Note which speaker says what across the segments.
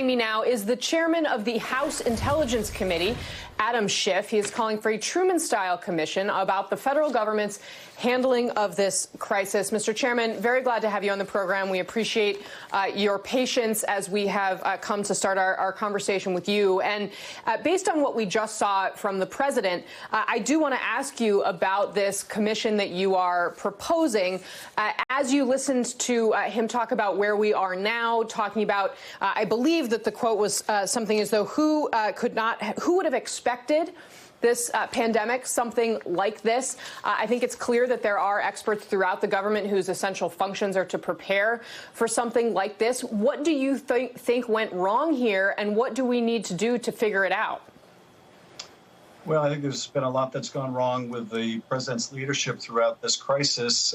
Speaker 1: Me now is the chairman of the House Intelligence Committee, Adam Schiff. He is calling for a Truman-style commission about the federal government's handling of this crisis. Mr. Chairman, very glad to have you on the program. We appreciate your patience as we have come to start our conversation with you. And based on what we just saw from the president, I do want to ask you about this commission that you are proposing. As you listened to him talk about where we are now, talking about, I believe that the quote was something as though who would have expected this pandemic, something like this. I think it's clear that there are experts throughout the government whose essential functions are to prepare for something like this. What do you think went wrong here, and what do we need to do to figure it out?
Speaker 2: Well, I think there's been a lot that's gone wrong with the president's leadership throughout this crisis.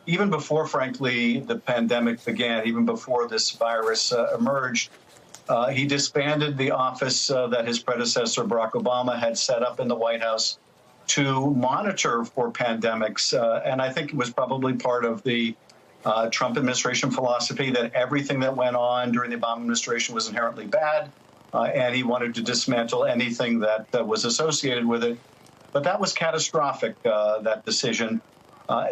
Speaker 2: Even before, frankly, the pandemic began, even before this virus emerged, he disbanded the office that his predecessor, Barack Obama, had set up in the White House to monitor for pandemics. And I think it was probably part of the Trump administration philosophy that everything that went on during the Obama administration was inherently bad, and he wanted to dismantle anything that was associated with it. But that was catastrophic, that decision.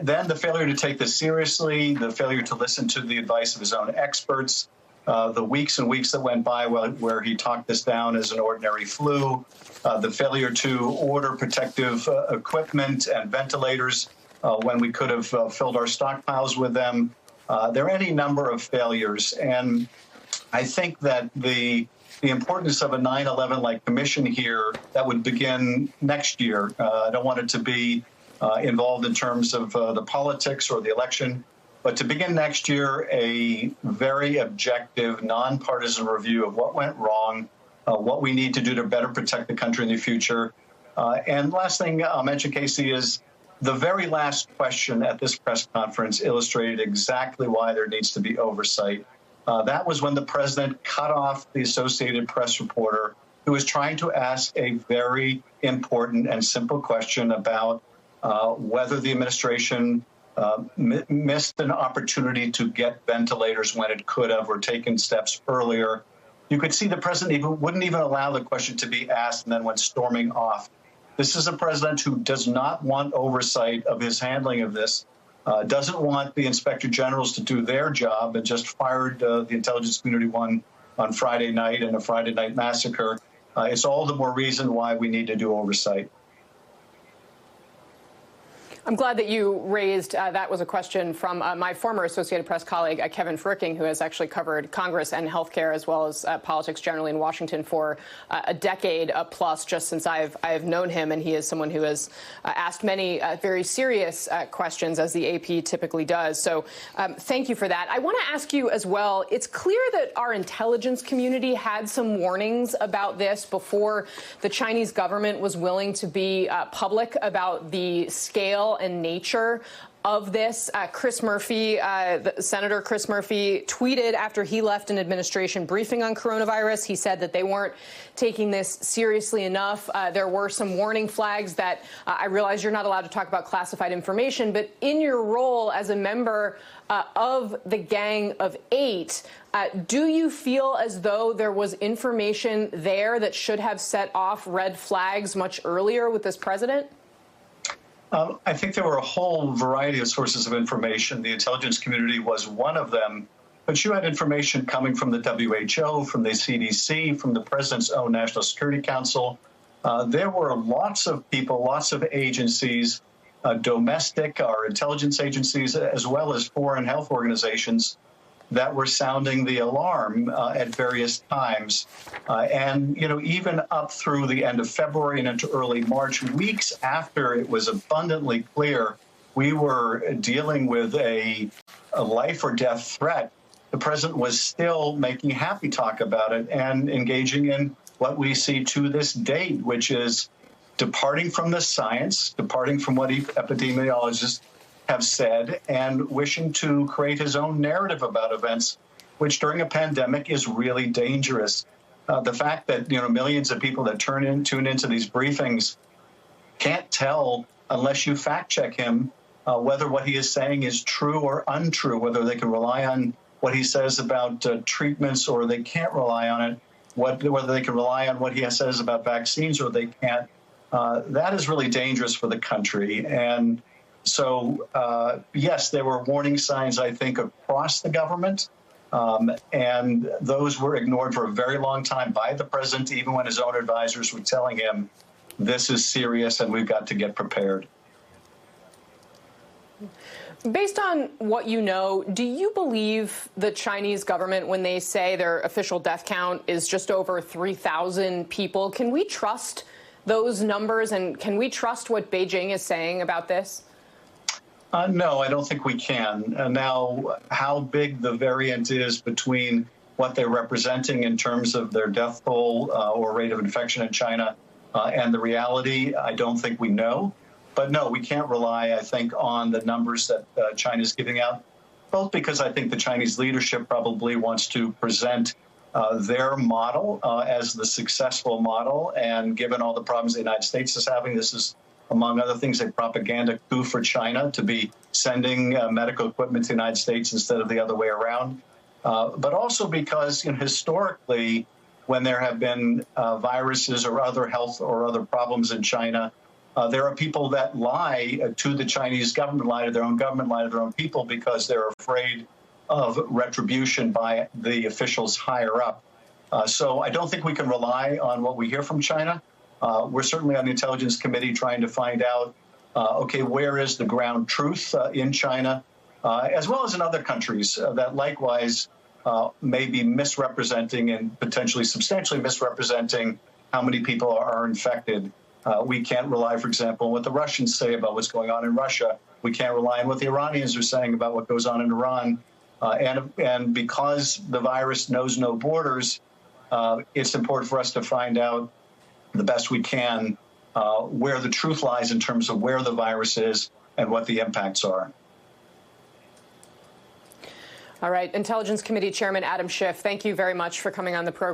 Speaker 2: Then the failure to take this seriously, the failure to listen to the advice of his own experts, the weeks and weeks that went by where he talked this down as an ordinary flu, the failure to order protective equipment and ventilators when we could have filled our stockpiles with them. There are any number of failures. And I think that the importance of a 9/11-like commission here that would begin next year, I don't want it to be involved in terms of the politics or the election, but to begin next year, a very objective, nonpartisan review of what went wrong, what we need to do to better protect the country in the future. And last thing I'll mention, Kasie, is the very last question at this press conference illustrated exactly why there needs to be oversight. That was when the president cut off the Associated Press reporter who was trying to ask a very important and simple question about whether the administration missed an opportunity to get ventilators when it could have, or taken steps earlier. You could see the president wouldn't even allow the question to be asked and then went storming off. This is a president who does not want oversight of his handling of this, doesn't want the inspector generals to do their job, and just fired the intelligence community one on Friday night in a Friday night massacre. It's all the more reason why we need to do oversight.
Speaker 1: I'm glad that you raised that was a question from my former Associated Press colleague, Kevin Fricking, who has actually covered Congress and healthcare as well as politics generally in Washington for a decade plus, just since I've known him. And he is someone who has asked many very serious questions, as the AP typically does. So thank you for that. I want to ask you as well, it's clear that our intelligence community had some warnings about this before the Chinese government was willing to be public about the scale and nature of this. Chris Murphy, Senator Chris Murphy, tweeted after he left an administration briefing on coronavirus. He said that they weren't taking this seriously enough. There were some warning flags that I realize you're not allowed to talk about classified information, but in your role as a member of the Gang of Eight, do you feel as though there was information there that should have set off red flags much earlier with this president?
Speaker 2: I think there were a whole variety of sources of information. The intelligence community was one of them. But you had information coming from the WHO, from the CDC, from the president's own National Security Council. There were lots of people, lots of agencies, domestic, our intelligence agencies, as well as foreign health organizations that were sounding the alarm at various times. And, you know, even up through the end of February and into early March, weeks after it was abundantly clear we were dealing with a life or death threat, the president was still making happy talk about it and engaging in what we see to this date, which is departing from the science, departing from what epidemiologists have said, and wishing to create his own narrative about events, which during a pandemic is really dangerous. The fact that, you know, millions of people that tune into these briefings can't tell unless you fact check him whether what he is saying is true or untrue, whether they can rely on what he says about treatments, or they can't rely on it, whether they can rely on what he says about vaccines or they can't, that is really dangerous for the country. And so, yes, there were warning signs, I think, across the government. And those were ignored for a very long time by the president, even when his own advisors were telling him, this is serious and we've got to get prepared.
Speaker 1: Based on what you know, do you believe the Chinese government when they say their official death count is just over 3,000 people? Can we trust those numbers, and can we trust what Beijing is saying about this?
Speaker 2: No, I don't think we can. Now, how big the variant is between what they're representing in terms of their death toll or rate of infection in China and the reality, I don't think we know. But no, we can't rely, I think, on the numbers that China's giving out, both because I think the Chinese leadership probably wants to present their model as the successful model. And given all the problems the United States is having, this is, among other things, a propaganda coup for China to be sending medical equipment to the United States instead of the other way around. But also because, historically, when there have been viruses or other health or other problems in China, there are people that lie to the Chinese government, lie to their own government, lie to their own people because they're afraid of retribution by the officials higher up. So I don't think we can rely on what we hear from China. We're certainly on the Intelligence Committee trying to find out, okay, where is the ground truth in China, as well as in other countries that likewise may be misrepresenting and potentially substantially misrepresenting how many people are infected. We can't rely, for example, on what the Russians say about what's going on in Russia. We can't rely on what the Iranians are saying about what goes on in Iran. And because the virus knows no borders, it's important for us to find out the best we can where the truth lies in terms of where the virus is and what the impacts are.
Speaker 1: All right. Intelligence Committee Chairman Adam Schiff, thank you very much for coming on the program.